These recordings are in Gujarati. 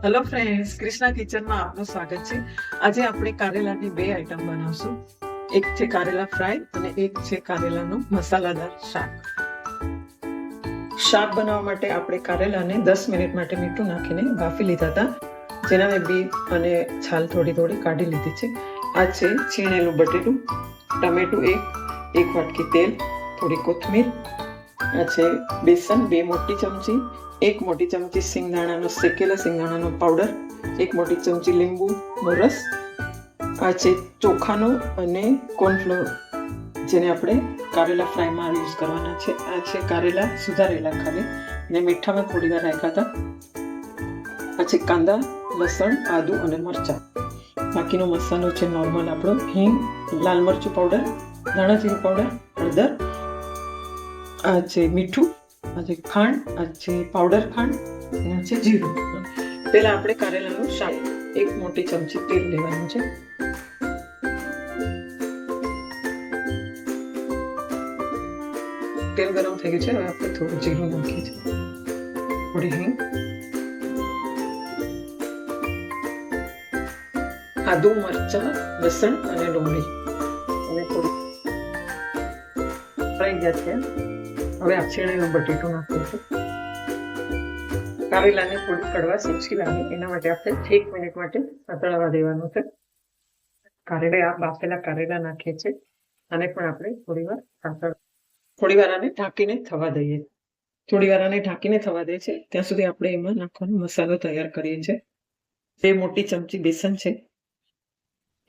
હેલો ફ્રેન્ડ્સ, કૃષ્ણા કિચનમાં આપનું સ્વાગત છે। આજે આપણે કારેલાની બે આઈટમ બનાવશું। એક છે કારેલા ફ્રાય અને એક છે કારેલાનું મસાલાદાર શાક। શાક બનાવવા માટે આપણે કારેલાને 10 મિનિટ માટે મીઠું નાખીને બાફી લીધા હતા, જેના મેં બી અને છાલ થોડી થોડી કાઢી લીધી છે। આ છે છીણેલું બટેટું, ટમેટું એક વાટકી તેલ, થોડી કોથમીર, આ છે બેસન 2 મોટી ચમચી, 1 મોટી ચમચી સિંગદાણાનો શેકેલા સિંગદાણાનો પાવડર, 1 મોટી ચમચી લીંબુનો રસ, આ છે ચોખાનો અને કોર્નફ્લોર, જેને આપણે કારેલા ફ્રાયમાં યુઝ કરવાના છે। આ છે કારેલા સુધારેલા ખાલી અને મીઠામાં થોડી વાર રાખ્યા હતા। આ છે કાંદા, લસણ, આદુ અને મરચાં। બાકીનો મસાલો છે નોર્મલ આપણો, હિંગ, લાલ મરચું પાવડર, ધાણા જીરું પાવડર, હળદર, આ છે મીઠું, આ છે ખાંડ, આ છે પાવડર ખાંડ, આ છે જીરું। પહેલા આપણે કારેલાનું શાક 1 મોટી ચમચી તેલ લેવાનું છે। તેલ ગરમ થઈ ગયું છે, હવે આપણે થોડું જીરું નાખીએ છીએ, થોડી હિંગ, આદુ, મરચાં, લસણ અને ડુંગળી અને થોડું ફ્રાઈ ગયા છે। હવે આ છીણેલું બટેટું નાખવું છે। કારેલાને થોડી કડવાશ ઓછી લાગે એના માટે આપણે 1 મિનિટ માટે સતળાવા દેવાનું છે। બાફેલા કારેલા નાખીએ છીએ, આને પણ આપણે થોડી વાર આને ઢાંકીને થવા દઈએ। થોડી વાર આને ઢાંકીને થવા દે છે ત્યાં સુધી આપણે એમાં નાખવાનો મસાલો તૈયાર કરીએ છીએ। 2 મોટી ચમચી બેસન છે,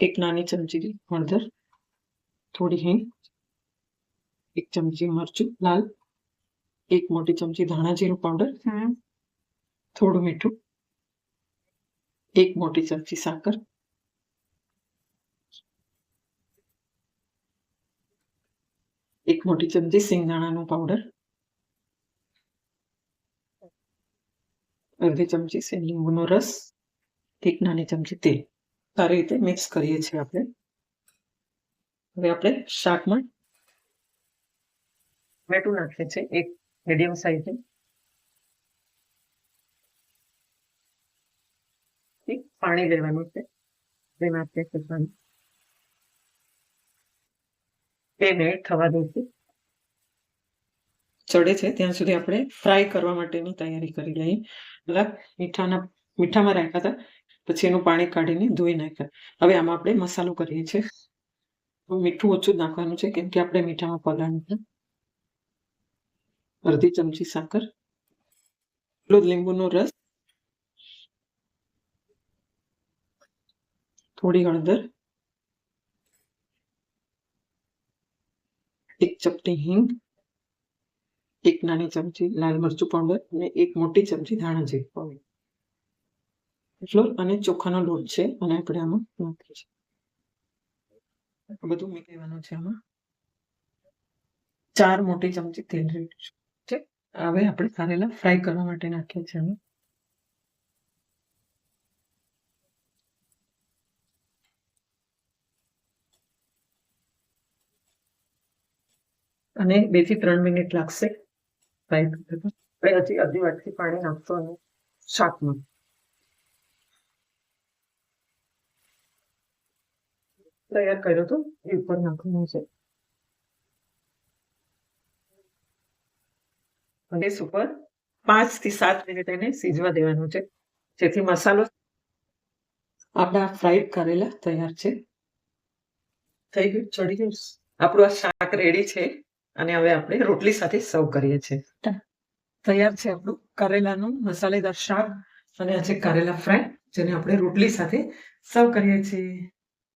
1 નાની ચમચી હળદર, થોડી હિંગ, 1 ચમચી મરચું લાલ, 1 મોટી ચમચી ધાણા જીરું પાવડર, થોડું મીઠું, 1 મોટી ચમચી સાકર, 1 મોટી ચમચી સિંગદાણાનો પાવડર, અડધી ચમચી છે લીંબુનો રસ, 1 નાની ચમચી તેલ। સારી રીતે મિક્સ કરીએ છીએ આપણે। હવે આપણે શાકમાં ટમેટું નાખીએ છીએ, 1 મીડિયમ સાઈઝનું, પાણી લેવાનું છે, જેમાં આપણે 2 મિનિટ થવા દઈશું। ચડે છે ત્યાં સુધી આપણે ફ્રાય કરવા માટેની તૈયારી કરી લઈએ। પહેલા મીઠામાં રાખ્યા હતા, પછી એનું પાણી કાઢીને ધોઈ નાખ્યા। હવે આમાં આપણે મસાલો કરીએ છીએ। મીઠું ઓછું જ નાખવાનું છે કેમ કે આપણે મીઠામાં પલાળ્યું છે। અડધી ચમચી સાકર, લીંબુનો રસ, થોડી હળદર, 1 ચપટી હિંગ, 1 નાની ચમચી લાલ મરચું પાવડર અને 1 મોટી ચમચી ધાણા જીરું પાવડર, અને ચોખાનો લોટ છે અને આપણે આમાં નાખીએ છીએ। બધું મિક્સ કરવાનું છે। આમાં 4 મોટી ચમચી તેલ રેડ્યું છે। હવે આપણે કારેલા ફ્રાય કરવા માટે નાખીએ છીએ આમાં। અને 2 થી 3 મિનિટ લાગશે ફ્રાય થતા। આપણે હજી અડધી વાટકી પાણી નાખશું અને શાકમાં તૈયાર કર્યો હતો એ ઉપર નાખવાનું છે। ગેસ ઉપર 5 થી 7 મિનિટ એને સીજવા દેવાનું છે, જેથી મસાલો આપણા ફ્રાઈડ કરેલા તૈયાર છે। થઈ ગયું, ચડી ગયું આપણું આ શાક રેડી છે અને હવે આપણે રોટલી સાથે સર્વ કરીએ છીએ। તૈયાર છે આપણું કારેલાનું મસાલેદાર શાક અને આ છે કારેલા ફ્રાય, જેને આપણે રોટલી સાથે સર્વ કરીએ છીએ।